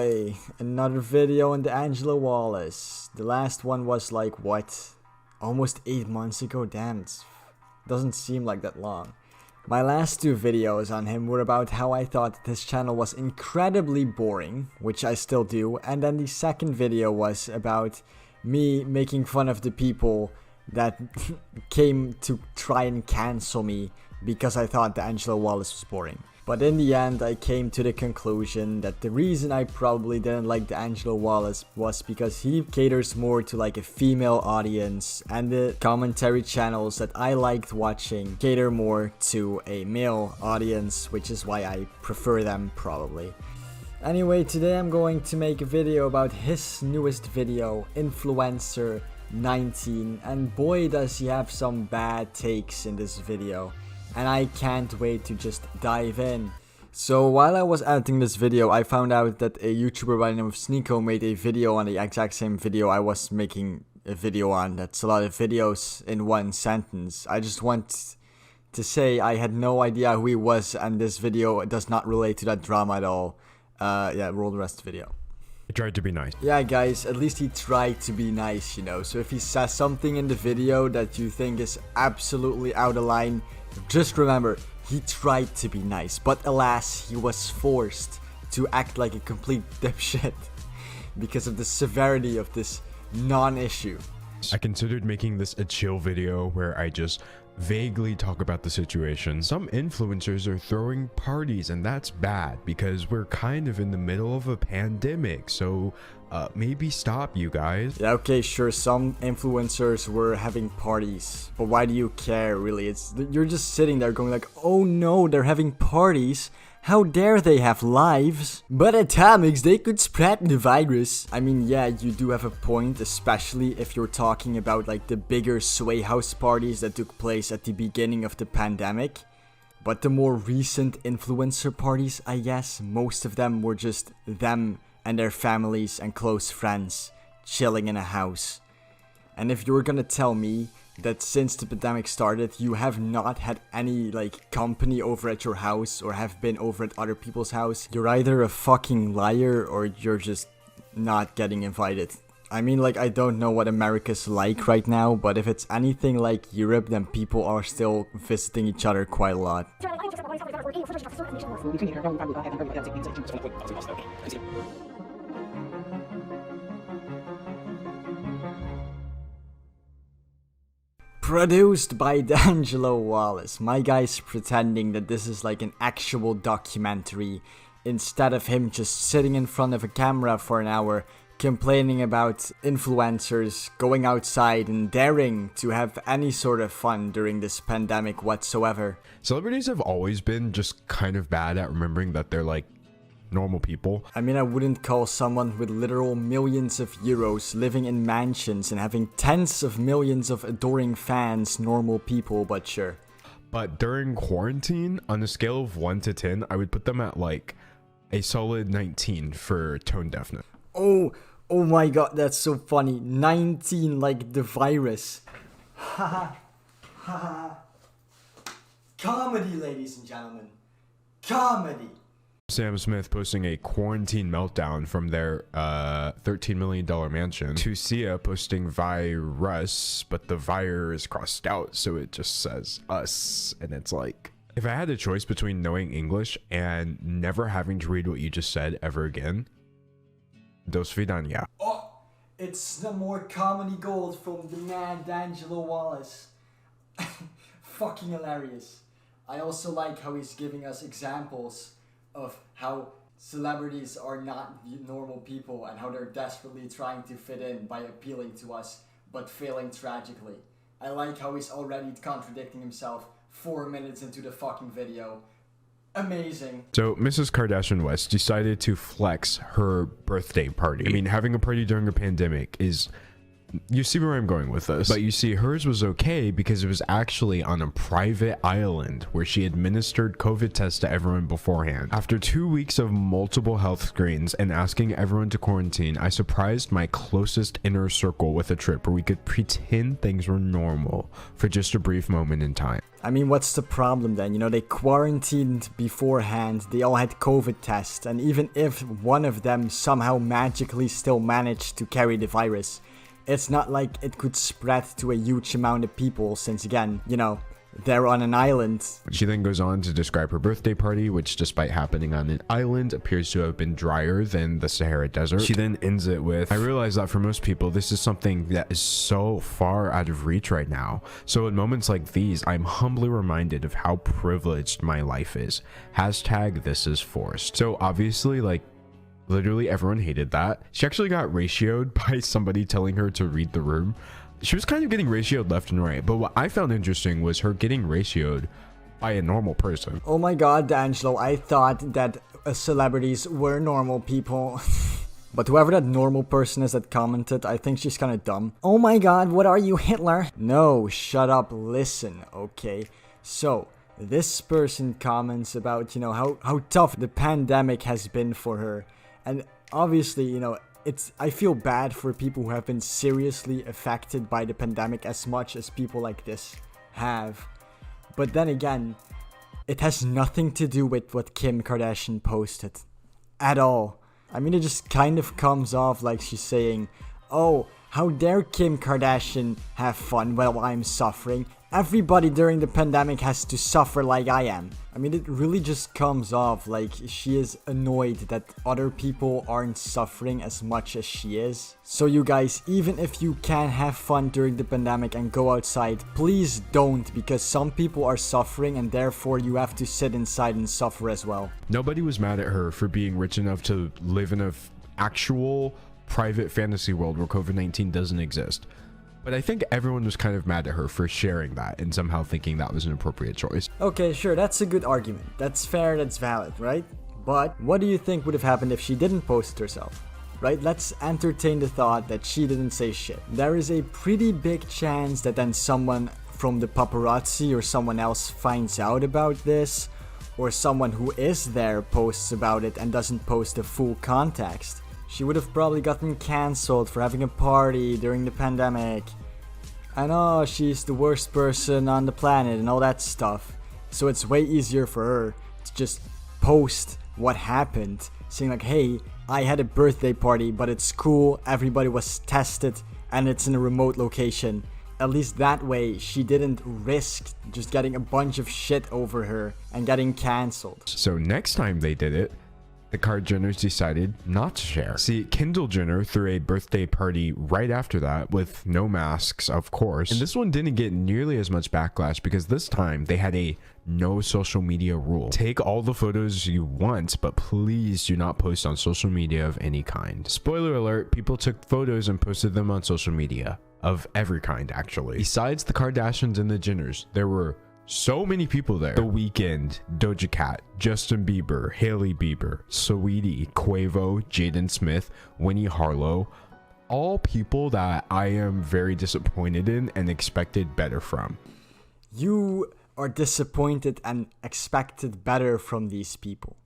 boy, another video on D'Angelo Wallace. The last one was like, what? Almost 8 months ago? Damn, it doesn't seem like that long. My last two videos on him were about how I thought that his channel was incredibly boring, which I still do, and then the second video was about me making fun of the people that came to try and cancel me because I thought D'Angelo Wallace was boring. But in the end, I came to the conclusion that the reason I probably didn't like D'Angelo Wallace was because he caters more to like a female audience, and the commentary channels that I liked watching cater more to a male audience, which is why I prefer them probably. Anyway, today I'm going to make a video about his newest video, Influencer 19, and boy does he have some bad takes in this video. And I can't wait to just dive in. So while I was editing this video, I found out that a YouTuber by the name of Sneeko made a video on the exact same video I was making a video on. That's a lot of videos in one sentence. I just want to say I had no idea who he was, and this video does not relate to that drama at all. Yeah, roll the rest of the video. I tried to be nice. Yeah, guys, at least he tried to be nice, you know. So if he says something in the video that you think is absolutely out of line, just remember, he tried to be nice, but alas, he was forced to act like a complete dipshit because of the severity of this non-issue. I considered making this a chill video where I just vaguely talk about the situation. Some influencers are throwing parties, and that's bad because we're kind of in the middle of a pandemic, so maybe stop, you guys. Yeah, okay, sure, some influencers were having parties, but why do you care, really? You're just sitting there going like, oh no, they're having parties? How dare they have lives? But atomics, they could spread the virus. I mean, yeah, you do have a point, especially if you're talking about like the bigger swayhouse parties that took place at the beginning of the pandemic. But the more recent influencer parties, I guess, most of them were just them and their families and close friends chilling in a house. And if you're gonna tell me that since the pandemic started, you have not had any like company over at your house or have been over at other people's house, you're either a fucking liar or you're just not getting invited. I mean, like, I don't know what America's like right now, but if it's anything like Europe, then people are still visiting each other quite a lot. Produced by D'Angelo Wallace. My guy's pretending that this is like an actual documentary instead of him just sitting in front of a camera for an hour complaining about influencers going outside and daring to have any sort of fun during this pandemic whatsoever. Celebrities have always been just kind of bad at remembering that they're like normal people. I mean, I wouldn't call someone with literal millions of euros living in mansions and having tens of millions of adoring fans normal people, but sure. But during quarantine, on a scale of 1 to 10, I would put them at like a solid 19 for tone deafness. Oh my god, that's so funny. 19 like the virus. Haha. Haha. Comedy, ladies and gentlemen. Comedy. Sam Smith posting a quarantine meltdown from their $13 million mansion. To Sia posting virus, but the "vir" is crossed out, so it just says us. And it's like, if I had a choice between knowing English and never having to read what you just said ever again, dos vidania. Oh, it's some more comedy gold from the man D'Angelo Wallace. Fucking hilarious. I also like how he's giving us examples of how celebrities are not normal people and how they're desperately trying to fit in by appealing to us, but failing tragically. I like how he's already contradicting himself 4 minutes into the fucking video. Amazing. So Mrs. Kardashian West decided to flex her birthday party. I mean, having a party during a pandemic is you see where I'm going with this. But you see, hers was okay because it was actually on a private island where she administered COVID tests to everyone beforehand. After 2 weeks of multiple health screens and asking everyone to quarantine, I surprised my closest inner circle with a trip where we could pretend things were normal for just a brief moment in time. I mean, what's the problem then? You know, they quarantined beforehand, they all had COVID tests, and even if one of them somehow magically still managed to carry the virus, it's not like it could spread to a huge amount of people since, again, you know, they're on an island. She then goes on to describe her birthday party, which despite happening on an island appears to have been drier than the Sahara Desert. She then ends it with, I realize that for most people this is something that is so far out of reach right now. So in moments like these, I'm humbly reminded of how privileged my life is. Hashtag this is forced. So obviously, like, literally everyone hated that. She actually got ratioed by somebody telling her to read the room. She was kind of getting ratioed left and right, but what I found interesting was her getting ratioed by a normal person. Oh my god, D'Angelo, I thought that celebrities were normal people. But whoever that normal person is that commented, I think she's kind of dumb. Oh my god, what are you, Hitler? No, shut up, listen, okay? So, this person comments about, you know, how tough the pandemic has been for her. And obviously, you know, I feel bad for people who have been seriously affected by the pandemic as much as people like this have. But then again, it has nothing to do with what Kim Kardashian posted. At all. I mean, it just kind of comes off like she's saying, oh, how dare Kim Kardashian have fun while I'm suffering? Everybody during the pandemic has to suffer like I am. I mean, it really just comes off like she is annoyed that other people aren't suffering as much as she is. So you guys, even if you can have fun during the pandemic and go outside, please don't, because some people are suffering and therefore you have to sit inside and suffer as well. Nobody was mad at her for being rich enough to live in an actual private fantasy world where COVID-19 doesn't exist. But I think everyone was kind of mad at her for sharing that and somehow thinking that was an appropriate choice. Okay, sure, that's a good argument. That's fair, that's valid, right? But what do you think would have happened if she didn't post herself? Right? Let's entertain the thought that she didn't say shit. There is a pretty big chance that then someone from the paparazzi or someone else finds out about this, or someone who is there posts about it and doesn't post the full context. She would have probably gotten cancelled for having a party during the pandemic. And oh, she's the worst person on the planet and all that stuff. So it's way easier for her to just post what happened, saying like, hey, I had a birthday party, but it's cool, everybody was tested, and it's in a remote location. At least that way, she didn't risk just getting a bunch of shit over her and getting cancelled. So next time they did it, the Card Jenners decided not to share. See, Kendall Jenner threw a birthday party right after that with no masks, of course. And this one didn't get nearly as much backlash because this time they had a no social media rule. Take all the photos you want, but please do not post on social media of any kind. Spoiler alert, people took photos and posted them on social media. Of every kind, actually. Besides the Kardashians and the Jenners, there were so many people there. The Weeknd, Doja Cat, Justin Bieber, Hailey Bieber, Saweetie, Quavo, Jaden Smith, Winnie Harlow. All people that I am very disappointed in and expected better from. You are disappointed and expected better from these people.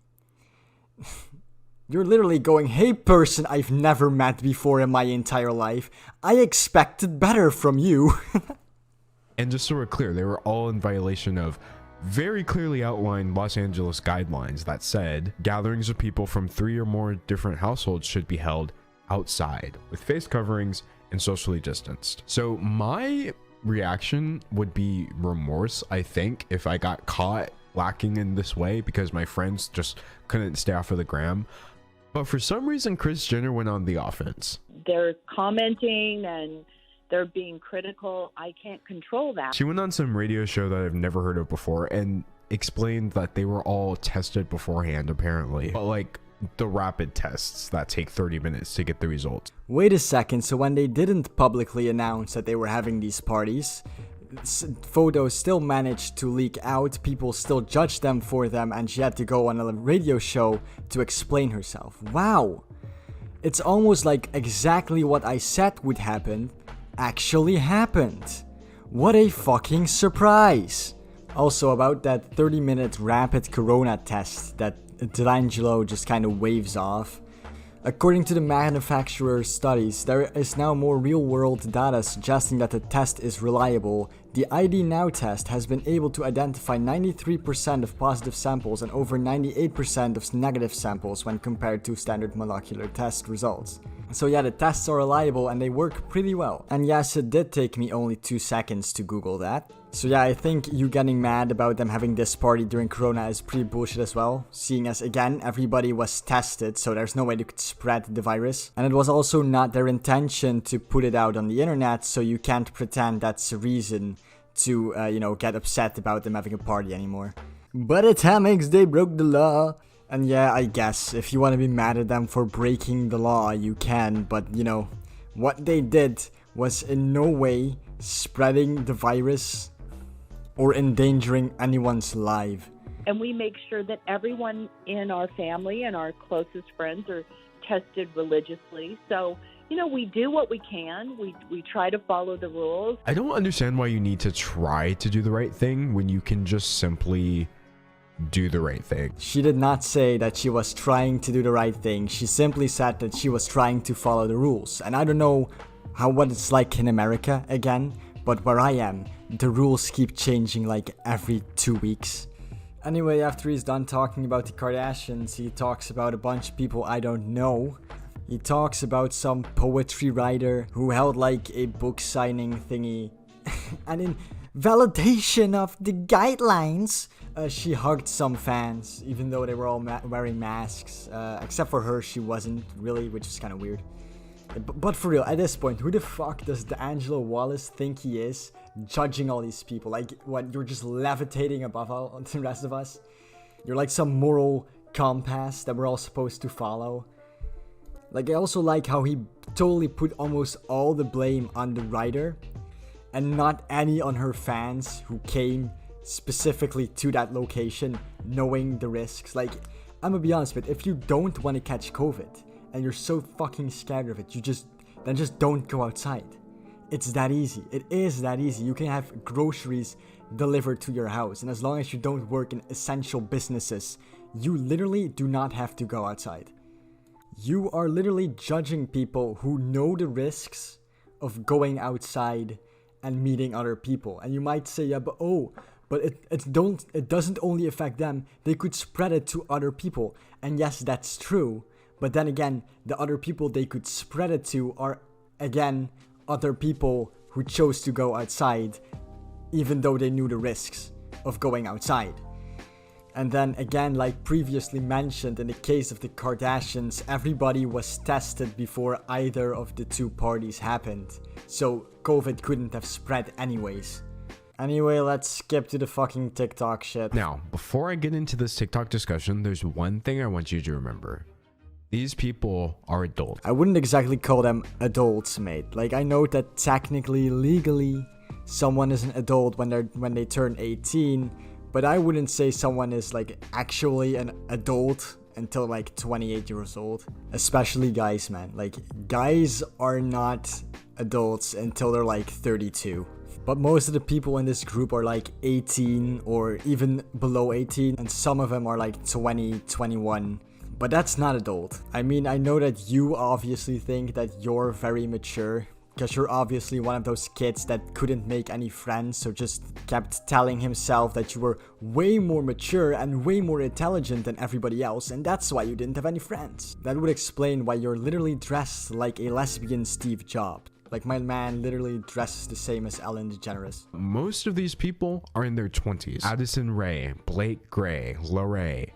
You're literally going, hey person I've never met before in my entire life, I expected better from you. And just so we're clear, they were all in violation of very clearly outlined Los Angeles guidelines that said gatherings of people from 3 or more different households should be held outside with face coverings and socially distanced. So my reaction would be remorse, I think, if I got caught lacking in this way because my friends just couldn't stay off of the gram. But for some reason, Kris Jenner went on the offense. They're commenting and they're being critical. I can't control that. She went on some radio show that I've never heard of before and explained that they were all tested beforehand, apparently. But like the rapid tests that take 30 minutes to get the results. Wait a second, so when they didn't publicly announce that they were having these parties, photos still managed to leak out, people still judged them for them, and she had to go on a radio show to explain herself. Wow! It's almost like exactly what I said would happen, actually happened. What a fucking surprise. Also, about that 30-minute rapid corona test that Dimiglio just kind of waves off. According to the manufacturer's studies, there is now more real-world data suggesting that the test is reliable. The ID Now test has been able to identify 93% of positive samples and over 98% of negative samples when compared to standard molecular test results. So yeah, the tests are reliable and they work pretty well. And yes, it did take me only 2 seconds to Google that. So yeah, I think you getting mad about them having this party during Corona is pretty bullshit as well. Seeing as, again, everybody was tested, so there's no way they could spread the virus. And it was also not their intention to put it out on the internet, so you can't pretend that's a reason to, get upset about them having a party anymore. But atomics, they broke the law. And yeah, I guess, if you want to be mad at them for breaking the law, you can, but what they did was in no way spreading the virus or endangering anyone's life. And we make sure that everyone in our family and our closest friends are tested religiously. So, we do what we can. We try to follow the rules. I don't understand why you need to try to do the right thing when you can just simply do the right thing. She did not say that she was trying to do the right thing. She simply said that she was trying to follow the rules. And I don't know what it's like in America again, but where I am, the rules keep changing like every 2 weeks. Anyway, after he's done talking about the Kardashians, he talks about a bunch of people I don't know. He talks about some poetry writer who held like a book signing thingy. And in validation of the guidelines, she hugged some fans, even though they were all wearing masks. Except for her, she wasn't really, which is kind of weird. But for real, at this point, who the fuck does Dimiglio Wallace think he is, judging all these people? Like, what, you're just levitating above all the rest of us? You're like some moral compass that we're all supposed to follow? Like, I also like how he totally put almost all the blame on the writer, and not any on her fans who came specifically to that location knowing the risks. Like, I'm gonna be honest, but if you don't want to catch COVID and you're so fucking scared of it, then just don't go outside. It's that easy. It is that easy. You can have groceries delivered to your house, and as long as you don't work in essential businesses, you literally do not have to go outside. You are literally judging people who know the risks of going outside and meeting other people. And you might say, yeah, but it doesn't only affect them. They could spread it to other people. And yes, that's true. But then again, the other people they could spread it to are, again, other people who chose to go outside, even though they knew the risks of going outside. And then again, like previously mentioned, in the case of the Kardashians, everybody was tested before either of the two parties happened. So COVID couldn't have spread anyways. Anyway, let's skip to the fucking TikTok shit. Now, before I get into this TikTok discussion, there's one thing I want you to remember. These people are adults. I wouldn't exactly call them adults, mate. Like, I know that technically, legally, someone is an adult when they turn 18, but I wouldn't say someone is like actually an adult until like 28 years old. Especially guys, man. Like, guys are not adults until they're like 32. But most of the people in this group are like 18 or even below 18, and some of them are like 20, 21. But that's not adult. I mean, I know that you obviously think that you're very mature, because you're obviously one of those kids that couldn't make any friends, so just kept telling himself that you were way more mature and way more intelligent than everybody else, and that's why you didn't have any friends. That would explain why you're literally dressed like a lesbian Steve Jobs. Like, my man literally dresses the same as Ellen DeGeneres. Most of these people are in their 20s. Addison Rae, Blake Gray, Lorraine.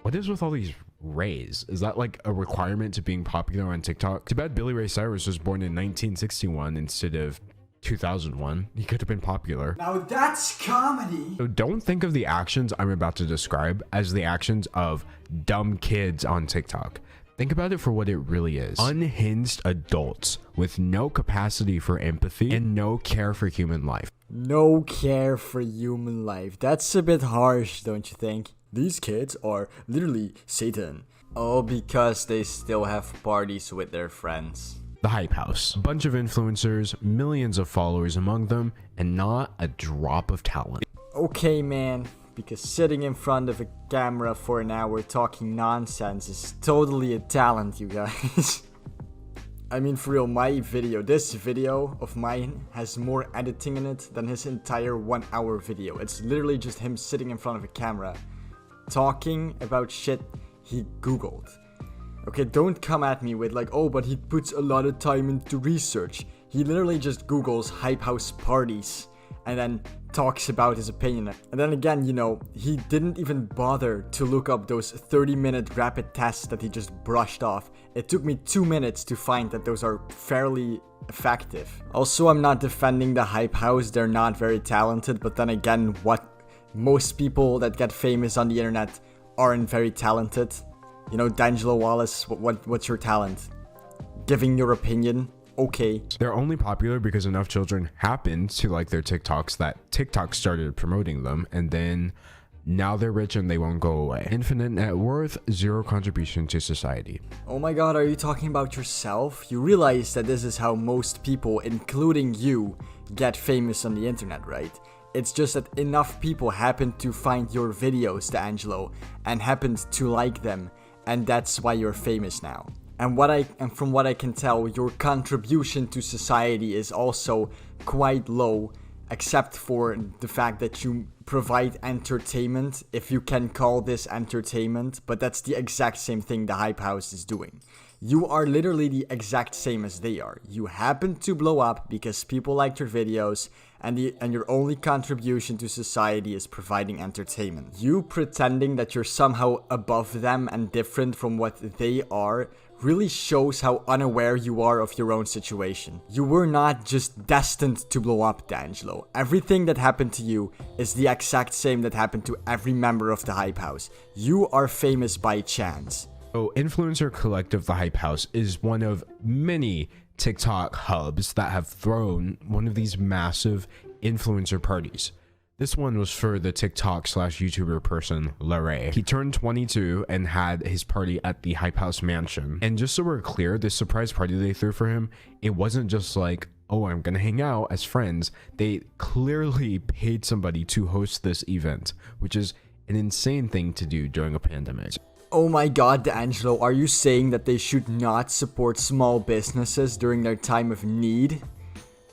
What is with all these Rays? Is that like a requirement to being popular on TikTok? Too bad Billy Ray Cyrus was born in 1961 instead of 2001. He could have been popular. Now that's comedy. So don't think of the actions I'm about to describe as the actions of dumb kids on TikTok. Think about it for what it really is. Unhinged adults with no capacity for empathy and no care for human life. No care for human life. That's a bit harsh, don't you think? These kids are literally Satan. All because they still have parties with their friends. The Hype House. A bunch of influencers, millions of followers among them, and not a drop of talent. Okay, man, because sitting in front of a camera for an hour talking nonsense is totally a talent, you guys. I mean, for real, this video of mine has more editing in it than his entire 1 hour video. It's literally just him sitting in front of a camera, talking about shit he Googled. Okay, don't come at me with like, oh, but he puts a lot of time into research. He literally just Googles Hype House parties and then talks about his opinion. And then again, you know, he didn't even bother to look up those 30-minute rapid tests that he just brushed off. It took me 2 minutes to find that those are fairly effective. Also, I'm not defending the Hype House, they're not very talented, but then again, most people that get famous on the internet aren't very talented. You know, Dimiglio, Wallace, what's your talent? Giving your opinion? Okay. They're only popular because enough children happened to like their TikToks that TikTok started promoting them, and then now they're rich and they won't go away. Infinite net worth, zero contribution to society. Oh my god, are you talking about yourself? You realize that this is how most people, including you, get famous on the internet, right? It's just that enough people happened to find your videos, D'Angelo, and happened to like them, and that's why you're famous now. And from what I can tell, your contribution to society is also quite low, except for the fact that you provide entertainment, if you can call this entertainment, but that's the exact same thing the Hype House is doing. You are literally the exact same as they are. You happen to blow up because people liked your videos, and your only contribution to society is providing entertainment. You pretending that you're somehow above them and different from what they are really shows how unaware you are of your own situation. You were not just destined to blow up, D'Angelo. Everything that happened to you is the exact same that happened to every member of the Hype House. You are famous by chance. So, Influencer Collective The Hype House is one of many TikTok hubs that have thrown one of these massive influencer parties. This one was for the TikTok/YouTuber person, theire. He turned 22 and had his party at the Hype House mansion. And just so we're clear, this surprise party they threw for him, it wasn't just like, oh, I'm gonna hang out as friends. They clearly paid somebody to host this event, which is an insane thing to do during a pandemic. Oh my god, D'Angelo, are you saying that they should not support small businesses during their time of need?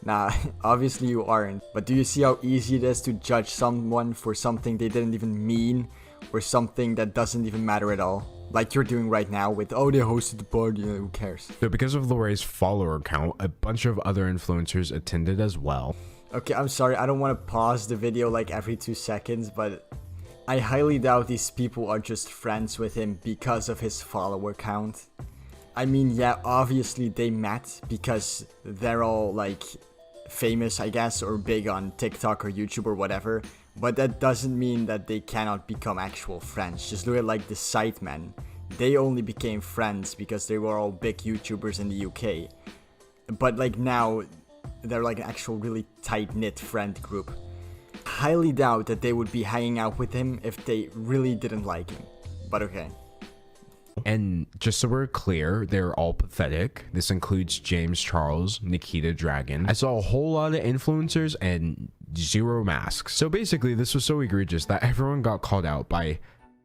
Nah, obviously you aren't. But do you see how easy it is to judge someone for something they didn't even mean, or something that doesn't even matter at all? Like you're doing right now with, oh, they hosted the party, who cares? So because of theire's follower count, a bunch of other influencers attended as well. Okay, I'm sorry, I don't want to pause the video like every 2 seconds, but I highly doubt these people are just friends with him because of his follower count. I mean, yeah, obviously they met because they're all like famous, I guess, or big on TikTok or YouTube or whatever, but that doesn't mean that they cannot become actual friends. Just look at like the Sidemen. They only became friends because they were all big YouTubers in the UK, but like now they're like an actual really tight-knit friend group. Highly doubt that they would be hanging out with him if they really didn't like him, but okay. And just so we're clear, they're all pathetic. This includes James Charles, Nikita Dragon. I saw a whole lot of influencers and zero masks. So basically, this was so egregious that everyone got called out by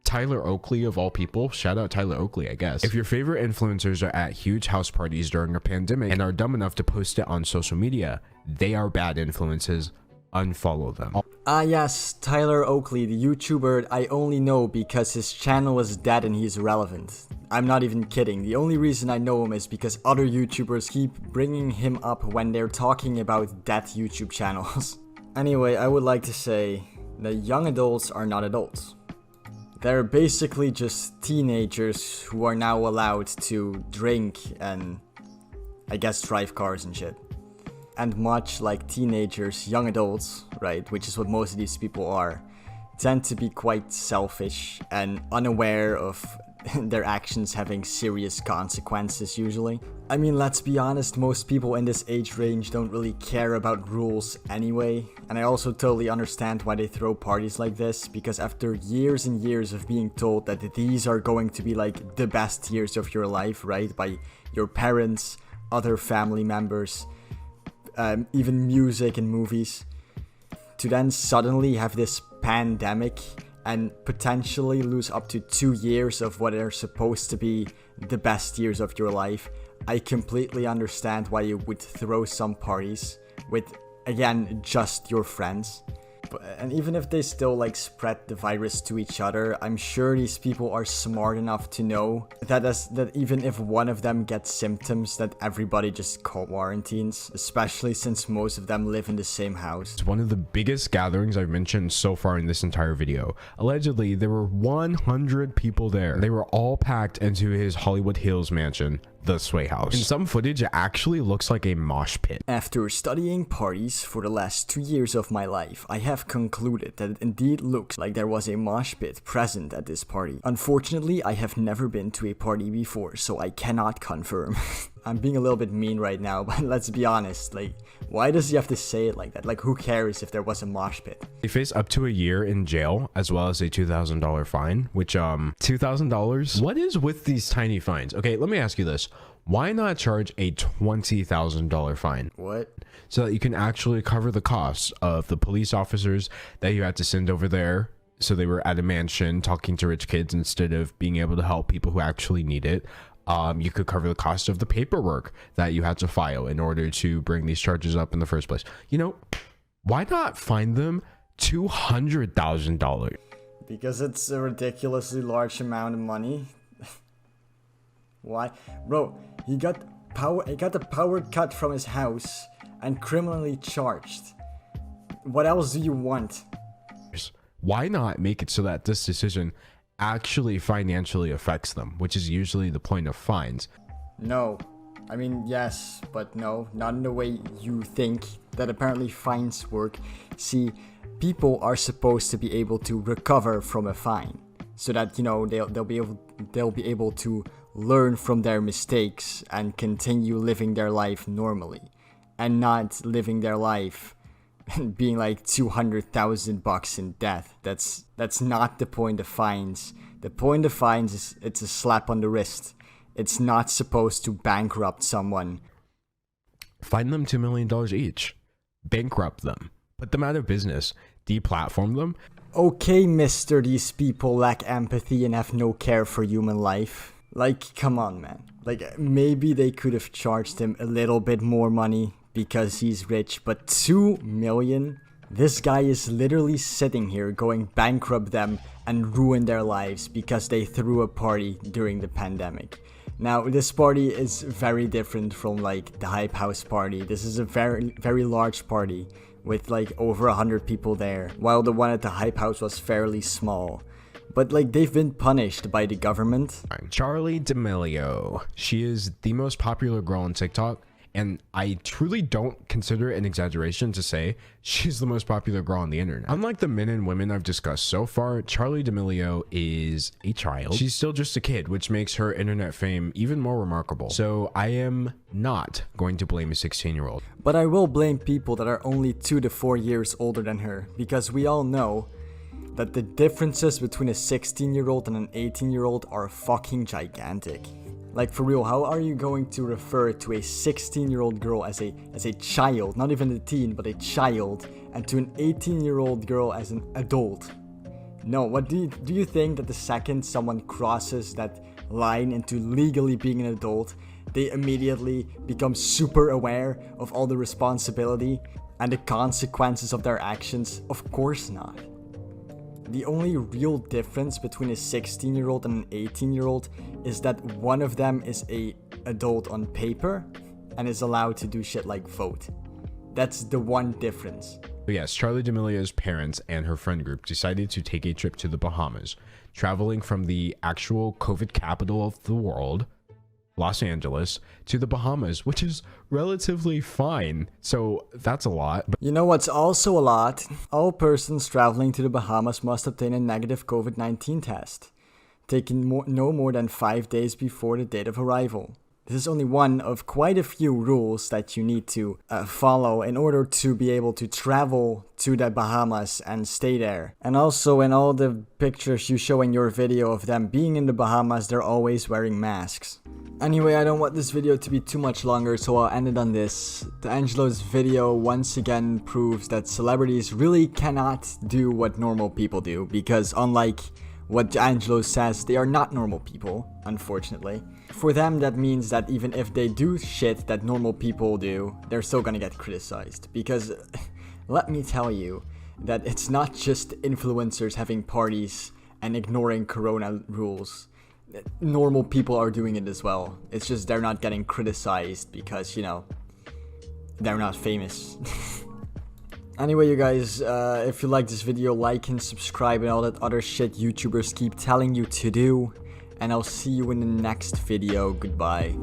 Tyler Oakley of all people. Shout out Tyler Oakley, I guess. If your favorite influencers are at huge house parties during a pandemic and are dumb enough to post it on social media, they are bad influences. Unfollow them. Ah yes, Tyler Oakley, the YouTuber I only know because his channel is dead and he's irrelevant. I'm not even kidding. The only reason I know him is because other YouTubers keep bringing him up when they're talking about dead YouTube channels. Anyway, I would like to say that young adults are not adults. They're basically just teenagers who are now allowed to drink and, I guess, drive cars and shit. And much like teenagers, young adults, right, which is what most of these people are, tend to be quite selfish and unaware of their actions having serious consequences usually. I mean, let's be honest, most people in this age range don't really care about rules anyway, and I also totally understand why they throw parties like this, because after years and years of being told that these are going to be like the best years of your life, right, by your parents, other family members, even music and movies, to then suddenly have this pandemic and potentially lose up to 2 years of what are supposed to be the best years of your life. I completely understand why you would throw some parties with, again, just your friends. And even if they still like spread the virus to each other, I'm sure these people are smart enough to know that even if one of them gets symptoms, that everybody just quarantines, especially since most of them live in the same house. It's one of the biggest gatherings I've mentioned so far in this entire video. Allegedly, there were 100 people there. They were all packed into his Hollywood Hills mansion, the swayhouse. In some footage, it actually looks like a mosh pit. After studying parties for the last 2 years of my life, I have concluded that it indeed looks like there was a mosh pit present at this party. Unfortunately, I have never been to a party before, so I cannot confirm. I'm being a little bit mean right now, but let's be honest, like, why does he have to say it like that? Like, who cares if there was a mosh pit? They face up to a year in jail, as well as a $2,000 fine, which, $2,000? What is with these tiny fines? Okay, let me ask you this. Why not charge a $20,000 fine? What? So that you can actually cover the costs of the police officers that you had to send over there. So they were at a mansion talking to rich kids instead of being able to help people who actually need it. You could cover the cost of the paperwork that you had to file in order to bring these charges up in the first place. You know, why not fine them $200,000? Because it's a ridiculously large amount of money. Why? Bro, he got the power cut from his house and criminally charged. What else do you want? Why not make it so that this decision actually financially affects them, which is usually the point of fines? No. I mean, yes, but no. Not in the way you think that apparently fines work. See, people are supposed to be able to recover from a fine, so that, you know, they'll be able to learn from their mistakes and continue living their life normally, and not living their life being like $200,000 in debt. That's not the point of fines. The point of fines is it's a slap on the wrist. It's not supposed to bankrupt someone. Fine them $2 million each. Bankrupt them. Put them out of business. Deplatform them. Okay, mister, these people lack empathy and have no care for human life. Like, come on, man. Like, maybe they could have charged him a little bit more money because he's rich, but $2 million? This guy is literally sitting here going bankrupt them and ruin their lives because they threw a party during the pandemic. Now, this party is very different from like the Hype House party. This is a very, very large party with like over 100 people there, while the one at the Hype House was fairly small. But like, they've been punished by the government. Charli D'Amelio. She is the most popular girl on TikTok, and I truly don't consider it an exaggeration to say she's the most popular girl on the internet. Unlike the men and women I've discussed so far, Charli D'Amelio is a child. She's still just a kid, which makes her internet fame even more remarkable. So I am not going to blame a 16-year-old. But I will blame people that are only 2 to 4 years older than her, because we all know that the differences between a 16-year-old and an 18-year-old are fucking gigantic. Like, for real, how are you going to refer to a 16-year-old girl as a child, not even a teen, but a child, and to an 18-year-old girl as an adult? No, what do you think that the second someone crosses that line into legally being an adult, they immediately become super aware of all the responsibility and the consequences of their actions? Of course not. The only real difference between a 16-year-old and an 18-year-old is that one of them is a adult on paper and is allowed to do shit like vote. That's the one difference. But yes, Charli D'Amelio's parents and her friend group decided to take a trip to the Bahamas, traveling from the actual COVID capital of the world, Los Angeles, to the Bahamas, which is relatively fine. So that's a lot. You know what's also a lot? All persons traveling to the Bahamas must obtain a negative COVID-19 test, taken no more than 5 days before the date of arrival. This is only one of quite a few rules that you need to follow in order to be able to travel to the Bahamas and stay there. And also in all the pictures you show in your video of them being in the Bahamas, they're always wearing masks. Anyway, I don't want this video to be too much longer, so I'll end it on this. D'Angelo's video once again proves that celebrities really cannot do what normal people do, because unlike what D'Angelo says, they are not normal people, unfortunately. For them, that means that even if they do shit that normal people do, they're still gonna get criticized. Because, let me tell you, that it's not just influencers having parties and ignoring corona rules. Normal people are doing it as well. It's just they're not getting criticized because, you know, they're not famous. Anyway, you guys, if you like this video, like and subscribe and all that other shit YouTubers keep telling you to do. And I'll see you in the next video. Goodbye.